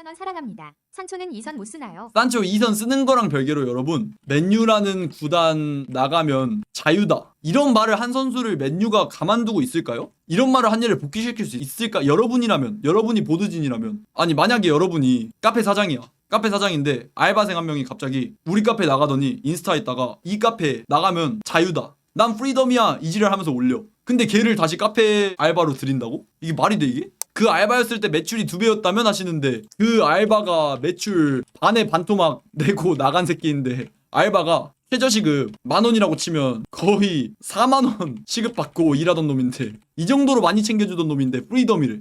2,000원 사랑합니다. 산초는 2선 못 쓰나요? 산초 2선 쓰는 거랑 별개로 여러분, 맨유라는 구단 나가면 자유다, 이런 말을 한 선수를 맨유가 가만두고 있을까요? 이런 말을 한 일을 복귀시킬 수 있을까? 여러분이라면, 여러분이 보드진이라면, 아니 만약에 여러분이 카페 사장이야. 카페 사장인데 알바생 한 명이 갑자기 우리 카페 나가더니 인스타에다가 이 카페 나가면 자유다, 난 프리덤이야, 이지를 하면서 올려. 근데 걔를 다시 카페 알바로 들인다고? 이게 말이 돼 이게? 그 알바였을 때 매출이 2배였다면 하시는데, 그 알바가 매출 반에 반토막 내고 나간 새끼인데, 알바가 최저시급 10,000원이라고 치면 거의 40,000원 시급받고 일하던 놈인데, 이 정도로 많이 챙겨주던 놈인데 프리덤이래.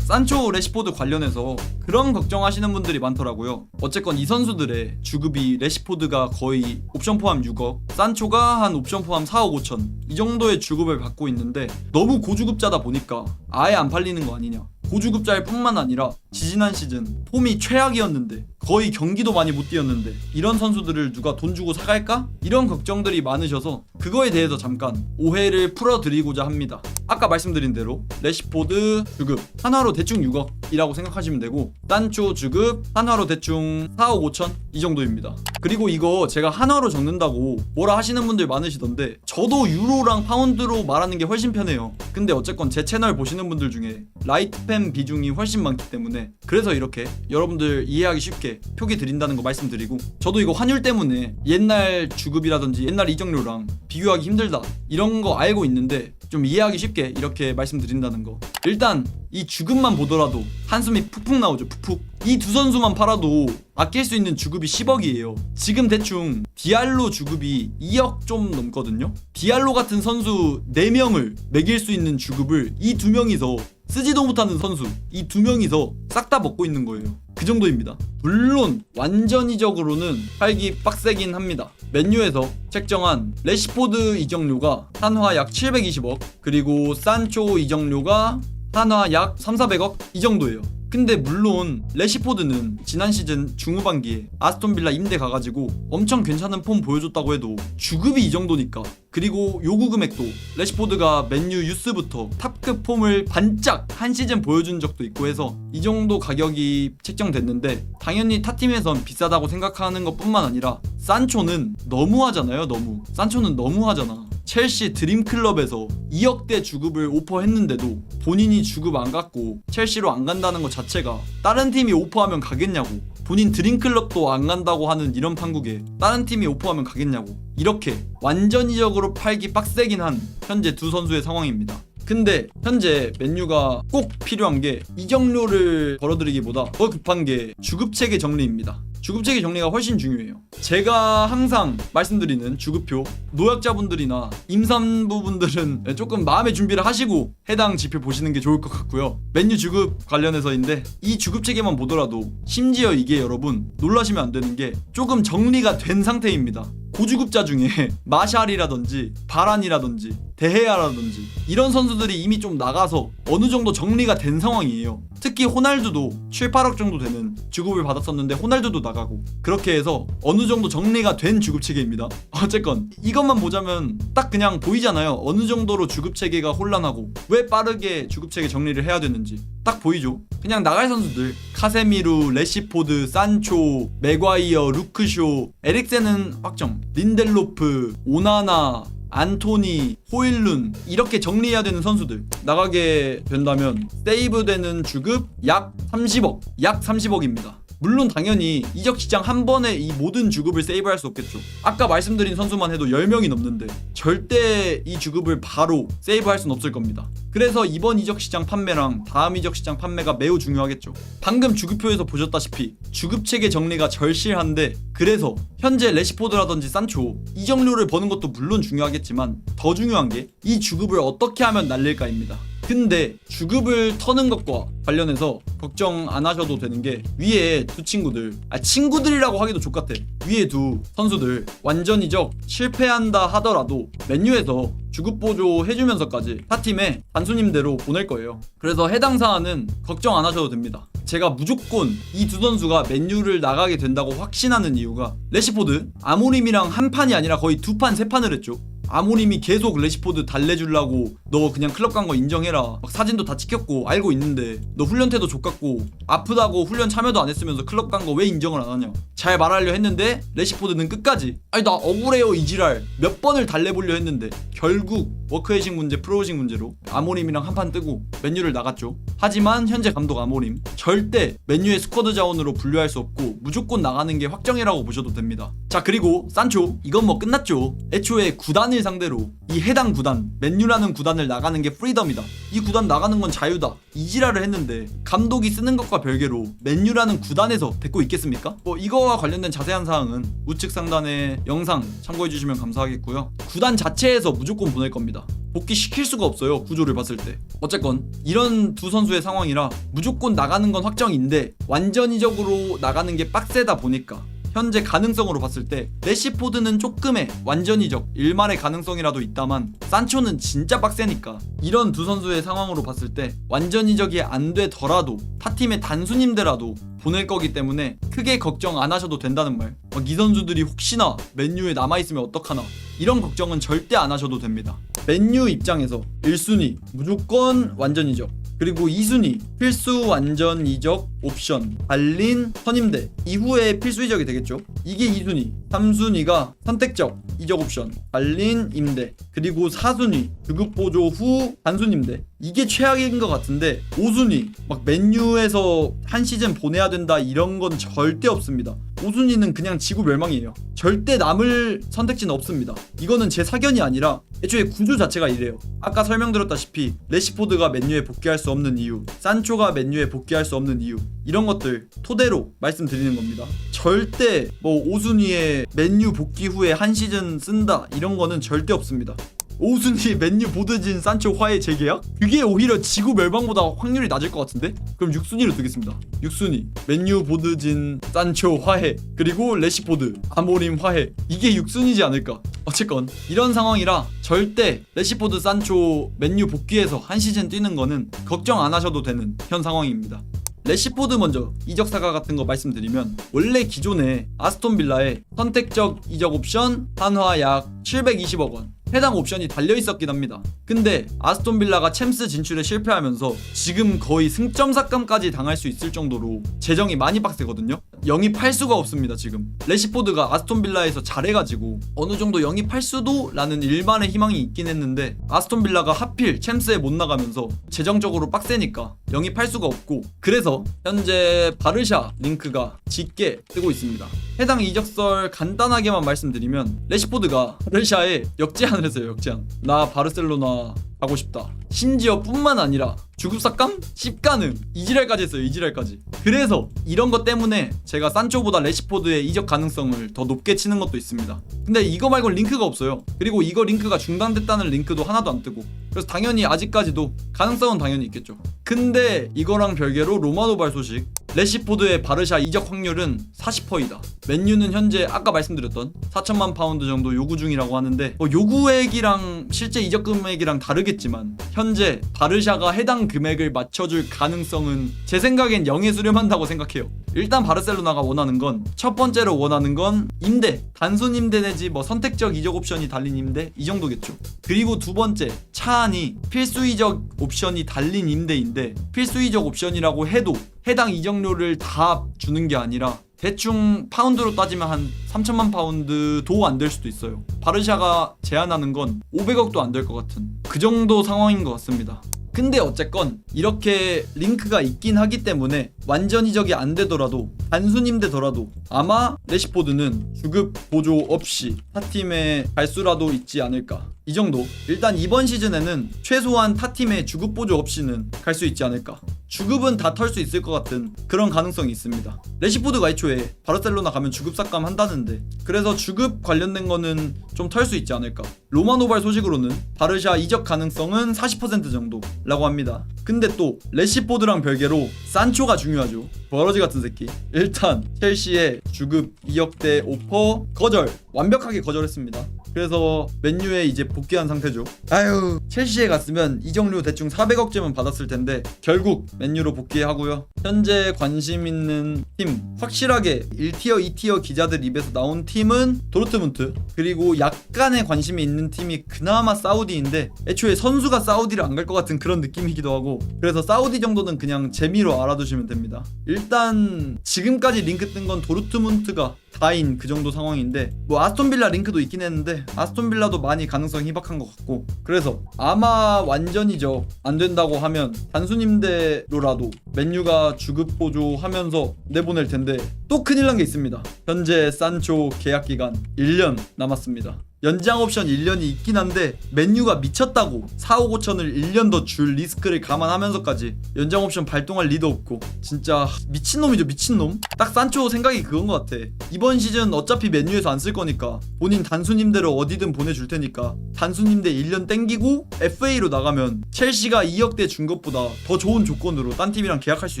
산초, 레시포드 관련해서 그런 걱정하시는 분들이 많더라고요. 어쨌건 이 선수들의 주급이 레시포드가 거의 옵션 포함 6억, 산초가 한 옵션 포함 4억 5천, 이 정도의 주급을 받고 있는데 너무 고주급자다 보니까 아예 안 팔리는 거 아니냐. 고주급자일 뿐만 아니라 지지난 시즌 폼이 최악이었는데, 거의 경기도 많이 못 뛰었는데 이런 선수들을 누가 돈 주고 사갈까? 이런 걱정들이 많으셔서 그거에 대해서 잠깐 오해를 풀어드리고자 합니다. 아까 말씀드린 대로 레시포드 주급 한화로 대충 6억이라고 생각하시면 되고, 산초 주급 한화로 대충 4억 5천 이 정도입니다. 그리고 이거 제가 한화로 적는다고 뭐라 하시는 분들 많으시던데, 저도 유로랑 파운드로 말하는 게 훨씬 편해요. 근데 어쨌건 제 채널 보시는 분들 중에 라이트팬 비중이 훨씬 많기 때문에, 그래서 이렇게 여러분들 이해하기 쉽게 표기 드린다는 거 말씀드리고, 저도 이거 환율 때문에 옛날 주급이라든지 옛날 이적료랑 비교하기 힘들다 이런 거 알고 있는데, 좀 이해하기 쉽게 이렇게 말씀드린다는 거. 일단 이 주급만 보더라도 한숨이 푹푹 나오죠. 푹푹. 이 두 선수만 팔아도 아낄 수 있는 주급이 10억이에요. 지금 대충 디알로 주급이 2억 좀 넘거든요. 디알로 같은 선수 4명을 먹일 수 있는 주급을 이 2명이서, 쓰지도 못하는 선수 이 2명이서 싹 다 먹고 있는 거예요. 그 정도입니다. 물론 완전히적으로는 팔기 빡세긴 합니다. 맨유에서 책정한 레시포드 이적료가 한화 약 720억, 그리고 산초 이적료가 한화 약 3,400억 이 정도예요. 근데 물론 레시포드는 지난 시즌 중후반기에 아스톤빌라 임대 가가지고 엄청 괜찮은 폼 보여줬다고 해도 주급이 이 정도니까, 그리고 요구 금액도 레시포드가 맨유 유스부터 탑급 폼을 반짝 한 시즌 보여준 적도 있고 해서 이 정도 가격이 책정됐는데, 당연히 타팀에선 비싸다고 생각하는 것 뿐만 아니라 산초는 너무하잖아요. 산초는 너무하잖아. 첼시 드림클럽에서 2억대 주급을 오퍼했는데도 본인이 주급 안 갖고 첼시로 안 간다는 것 자체가, 다른 팀이 오퍼하면 가겠냐고. 본인 드림클럽도 안 간다고 하는 이런 판국에 다른 팀이 오퍼하면 가겠냐고. 이렇게 완전히적으로 팔기 빡세긴 한 현재 두 선수의 상황입니다. 근데 현재 맨유가 꼭 필요한 게 이적료를 벌어들이기보다 더 급한 게 주급체계 정리입니다. 주급체계 정리가 훨씬 중요해요. 제가 항상 말씀드리는 주급표, 노약자분들이나 임산부분들은 조금 마음의 준비를 하시고 해당 지표 보시는 게 좋을 것 같고요. 맨유 주급 관련해서인데, 이 주급체계만 보더라도 심지어 이게 여러분 놀라시면 안 되는 게 조금 정리가 된 상태입니다. 고주급자 중에 마샬이라든지 바란이라든지 데헤아라든지 이런 선수들이 이미 좀 나가서 어느 정도 정리가 된 상황이에요. 특히 호날두도 7, 8억 정도 되는 주급을 받았었는데 호날두도 나가고, 그렇게 해서 어느 정도 정리가 된 주급체계입니다. 어쨌건 이것만 보자면 딱 그냥 보이잖아요. 어느 정도로 주급체계가 혼란하고 왜 빠르게 주급체계 정리를 해야 되는지 딱 보이죠. 그냥 나갈 선수들 카세미루, 레시포드, 산초, 맥과이어, 루크쇼, 에릭센은 확정, 린델로프, 오나나, 안토니, 호일룬, 이렇게 정리해야 되는 선수들 나가게 된다면 세이브되는 주급 약 30억입니다. 물론 당연히 이적 시장 한 번에 이 모든 주급을 세이브할 수 없겠죠. 아까 말씀드린 선수만 해도 10명이 넘는데 절대 이 주급을 바로 세이브할 수는 없을 겁니다. 그래서 이번 이적 시장 판매랑 다음 이적 시장 판매가 매우 중요하겠죠. 방금 주급표에서 보셨다시피 주급체계 정리가 절실한데, 그래서 현재 레시포드라든지 산초 이적료를 버는 것도 물론 중요하겠지만 더 중요한 게 이 주급을 어떻게 하면 날릴까입니다. 근데 주급을 터는 것과 관련해서 걱정 안 하셔도 되는 게, 위에 두 친구들, 친구들이라고 하기도 족같아. 위에 두 선수들 완전 이적 실패한다 하더라도 맨유에서 주급 보조 해주면서까지 타팀에 단수님대로 보낼 거예요. 그래서 해당 사안은 걱정 안 하셔도 됩니다. 제가 무조건 이 두 선수가 맨유를 나가게 된다고 확신하는 이유가, 레시포드 아모림이랑 한 판이 아니라 거의 두 판, 세 판을 했죠. 아모림이 계속 레시포드 달래주려고 너 그냥 클럽 간 거 인정해라 막 사진도 다 찍혔고 알고 있는데 너 훈련 태도 족같고 아프다고 훈련 참여도 안 했으면서 클럽 간 거 왜 인정을 안 하냐 잘 말하려 했는데 레시포드는 끝까지 아니 나 억울해요 이 지랄 몇 번을 달래보려 했는데 결국 워크헤식 문제 프로식 문제로 아모림이랑 한판 뜨고 맨유를 나갔죠. 하지만 현재 감독 아모림 절대 맨유의 스쿼드 자원으로 분류할 수 없고 무조건 나가는 게 확정이라고 보셔도 됩니다. 자 그리고 산초 이건 뭐 끝났죠. 애초에 구단을 상대로 이 해당 구단 맨유라는 구단을 나가는 게 프리덤이다. 이 구단 나가는 건 자유다. 이 지랄을 했는데 감독이 쓰는 것과 별개로 맨유라는 구단에서 데리고 있겠습니까? 뭐 이거와 관련된 자세한 사항은 우측 상단의 영상 참고해 주시면 감사하겠고요. 구단 자체에서 무조건 보낼 겁니다. 복귀시킬 수가 없어요. 구조를 봤을 때. 어쨌건 이런 두 선수의 상황이라 무조건 나가는 건 확정인데 완전히적으로 나가는 게 빡세다 보니까 현재 가능성으로 봤을 때 레시포드는 조금의 완전히적 일말의 가능성이라도 있다만 산초는 진짜 빡세니까 이런 두 선수의 상황으로 봤을 때 완전히적이 안 되더라도 타팀의 단수님들라도 보낼 거기 때문에 크게 걱정 안 하셔도 된다는 말. 이 선수들이 혹시나 맨유에 남아있으면 어떡하나 이런 걱정은 절대 안 하셔도 됩니다. 맨유 입장에서 1순위 무조건 완전히적, 그리고 2순위 필수 완전 이적 옵션 달린 선임대 이후에 필수 이적이 되겠죠. 이게 2순위. 3순위가 선택적 이적 옵션 달린 임대, 그리고 4순위 주급 보조 후 단순임대. 이게 최악인 것 같은데 5순위 막 맨유에서 한 시즌 보내야 된다 이런 건 절대 없습니다. 5순위는 그냥 지구 멸망이에요. 절대 남을 선택지는 없습니다. 이거는 제 사견이 아니라 애초에 구조 자체가 이래요. 아까 설명드렸다시피 레시포드가 맨유에 복귀할 수 없는 이유, 산초가 맨유에 복귀할 수 없는 이유, 이런 것들 토대로 말씀드리는 겁니다. 절대 뭐 5순위에 맨유 복귀 후에 한 시즌 쓴다 이런 거는 절대 없습니다. 5순위 맨유 보드진 산초 화해 재계약? 그게 오히려 지구 멸망보다 확률이 낮을 것 같은데? 그럼 6순위로 두겠습니다. 6순위 맨유 보드진 산초 화해, 그리고 레시포드 아모림 화해. 이게 6순위지 않을까. 어쨌건 이런 상황이라 절대 레시포드 산초 맨유 복귀해서 한 시즌 뛰는 거는 걱정 안 하셔도 되는 현 상황입니다. 레시포드 먼저 이적 사과 같은 거 말씀드리면 원래 기존에 아스톤 빌라에 선택적 이적 옵션 한화 약 720억 원 해당 옵션이 달려있었긴 합니다. 근데 아스톤 빌라가 챔스 진출에 실패하면서 지금 거의 승점 삭감까지 당할 수 있을 정도로 재정이 많이 빡세거든요. 영입할 수가 없습니다. 지금 레시포드가 아스톤 빌라에서 잘해가지고 어느 정도 영입할 수도 라는 일반의 희망이 있긴 했는데 아스톤 빌라가 하필 챔스에 못 나가면서 재정적으로 빡세니까 영입할 수가 없고, 그래서 현재 바르샤 링크가 짙게 뜨고 있습니다. 해당 이적설 간단하게만 말씀드리면 레시포드가 바르샤에 역제안을 했어요. 역제안. 나 바르셀로나 가고 싶다. 심지어 뿐만 아니라 주급삭감? 씹가능 이지랄까지 했어요. 이지랄까지. 그래서 이런 것 때문에 제가 산초보다 레시포드의 이적 가능성을 더 높게 치는 것도 있습니다. 근데 이거 말고 링크가 없어요. 그리고 이거 링크가 중단됐다는 링크도 하나도 안 뜨고, 그래서 당연히 아직까지도 가능성은 당연히 있겠죠. 근데 이거랑 별개로 로마노발 소식, 레시포드의 바르샤 이적 확률은 40%이다. 맨유는 현재 아까 말씀드렸던 4천만 파운드 정도 요구 중이라고 하는데 요구액이랑 실제 이적 금액이랑 다르겠지만 현재 바르샤가 해당 금액을 맞춰줄 가능성은 제 생각엔 0에 수렴한다고 생각해요. 일단 바르셀로나가 원하는 건, 첫 번째로 원하는 건 임대, 단순 임대 내지 뭐 선택적 이적 옵션이 달린 임대 이 정도겠죠. 그리고 두 번째 차안이 필수 이적 옵션이 달린 임대인데 필수 이적 옵션이라고 해도 해당 이적료를 다 주는 게 아니라 대충 파운드로 따지면 한 3천만 파운드도 안 될 수도 있어요. 바르샤가 제안하는 건 500억도 안 될 것 같은 그 정도 상황인 것 같습니다. 근데 어쨌건 이렇게 링크가 있긴 하기 때문에 완전 이적이 안 되더라도 단순 임대더라도 아마 레시포드는 주급 보조 없이 타팀에 갈 수라도 있지 않을까. 이 정도. 일단 이번 시즌에는 최소한 타팀에 주급 보조 없이는 갈 수 있지 않을까. 주급은 다 털 수 있을 것 같은 그런 가능성이 있습니다. 레시포드가 애초에 바르셀로나 가면 주급 삭감 한다는데, 그래서 주급 관련된 거는 좀 털 수 있지 않을까. 로마노발 소식으로는 바르샤 이적 가능성은 40% 정도라고 합니다. 근데 또 레시포드랑 별개로 산초가 중요하죠. 버러지 같은 새끼. 일단 첼시의 주급 2억대 오퍼 거절, 완벽하게 거절했습니다. 그래서 맨유에 이제 복귀한 상태죠. 아유, 첼시에 갔으면 이적료 대충 400억쯤은 받았을 텐데 결국 맨유로 복귀하고요. 현재 관심 있는 팀, 확실하게 1티어 2티어 기자들 입에서 나온 팀은 도르트문트, 그리고 약간의 관심이 있는 팀이 그나마 사우디인데 애초에 선수가 사우디를 안 갈 것 같은 그런 느낌이기도 하고, 그래서 사우디 정도는 그냥 재미로 알아두시면 됩니다. 일단 지금까지 링크 뜬 건 도르트문트가 다인 그 정도 상황인데, 뭐 아스톤빌라 링크도 있긴 했는데 아스톤빌라도 많이 가능성이 희박한 것 같고, 그래서 아마 완전히죠 안 된다고 하면 단순임대로라도 맨유가 주급 보조하면서 내보낼 텐데, 또 큰일 난 게 있습니다. 현재 산초 계약 기간 1년 남았습니다. 연장 옵션 1년이 있긴 한데 맨유가 미쳤다고 4억 5천을 1년 더 줄 리스크를 감안하면서까지 연장 옵션 발동할 리도 없고, 진짜 미친놈이죠, 미친놈. 딱 산초 생각이 그건 것 같아. 이번 시즌 어차피 맨유에서 안 쓸 거니까 본인 단순임대로 어디든 보내줄 테니까 단순임대 1년 땡기고 FA로 나가면 첼시가 2억대 준 것보다 더 좋은 조건으로 딴 팀이랑 계약할 수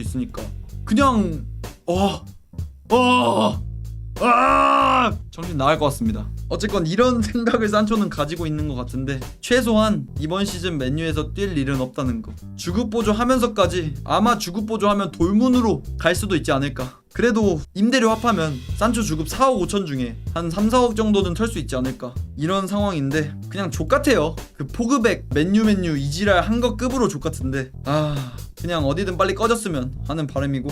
있으니까 그냥 정신 나갈 것 같습니다. 어쨌건 이런 생각을 산초는 가지고 있는 것 같은데, 최소한 이번 시즌 맨유에서 뛸 일은 없다는 거. 주급 보조하면서까지 아마 주급 보조하면 돌문으로 갈 수도 있지 않을까. 그래도 임대료 합하면 산초 주급 4억 5천 중에 한 3, 4억 정도는 털 수 있지 않을까, 이런 상황인데 그냥 족같아요. 그 포그백 맨유 이지랄 한 거 급으로 족같은데, 그냥 어디든 빨리 꺼졌으면 하는 바람이고,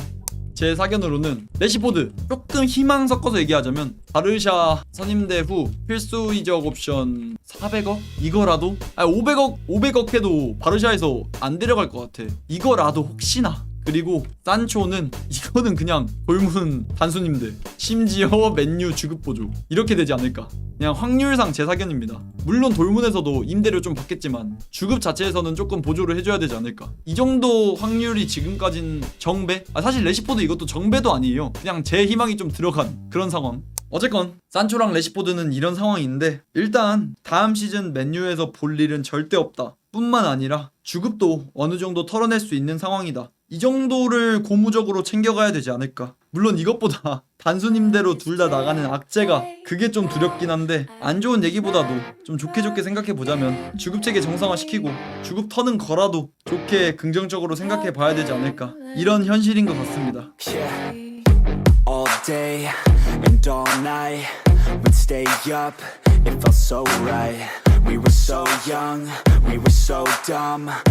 제 사견으로는 레시포드 조금 희망 섞어서 얘기하자면 바르샤 선임대 후 필수 이적 옵션 400억? 이거라도? 500억 해도 바르샤에서 안 데려갈 것 같아. 이거라도 혹시나. 그리고 산초는 이거는 그냥 돌문 단순임대, 심지어 맨유 주급 보조, 이렇게 되지 않을까. 그냥 확률상 제 사견입니다. 물론 돌문에서도 임대료 좀 받겠지만 주급 자체에서는 조금 보조를 해줘야 되지 않을까. 이 정도 확률이 지금까진 정배? 사실 레시포드 이것도 정배도 아니에요. 그냥 제 희망이 좀 들어간 그런 상황. 어쨌건 산초랑 레시포드는 이런 상황인데, 일단 다음 시즌 맨유에서 볼 일은 절대 없다 뿐만 아니라 주급도 어느 정도 털어낼 수 있는 상황이다. 이 정도를 고무적으로 챙겨가야 되지 않을까. 물론 이것보다 단순임대로 둘 다 나가는 악재가 그게 좀 두렵긴 한데, 안 좋은 얘기보다도 좀 좋게 생각해보자면 주급체계 정상화시키고 주급 터는 거라도 좋게 긍정적으로 생각해 봐야 되지 않을까, 이런 현실인 것 같습니다. All day and all night we'd stay up, it felt so right. We were so young, we were so dumb.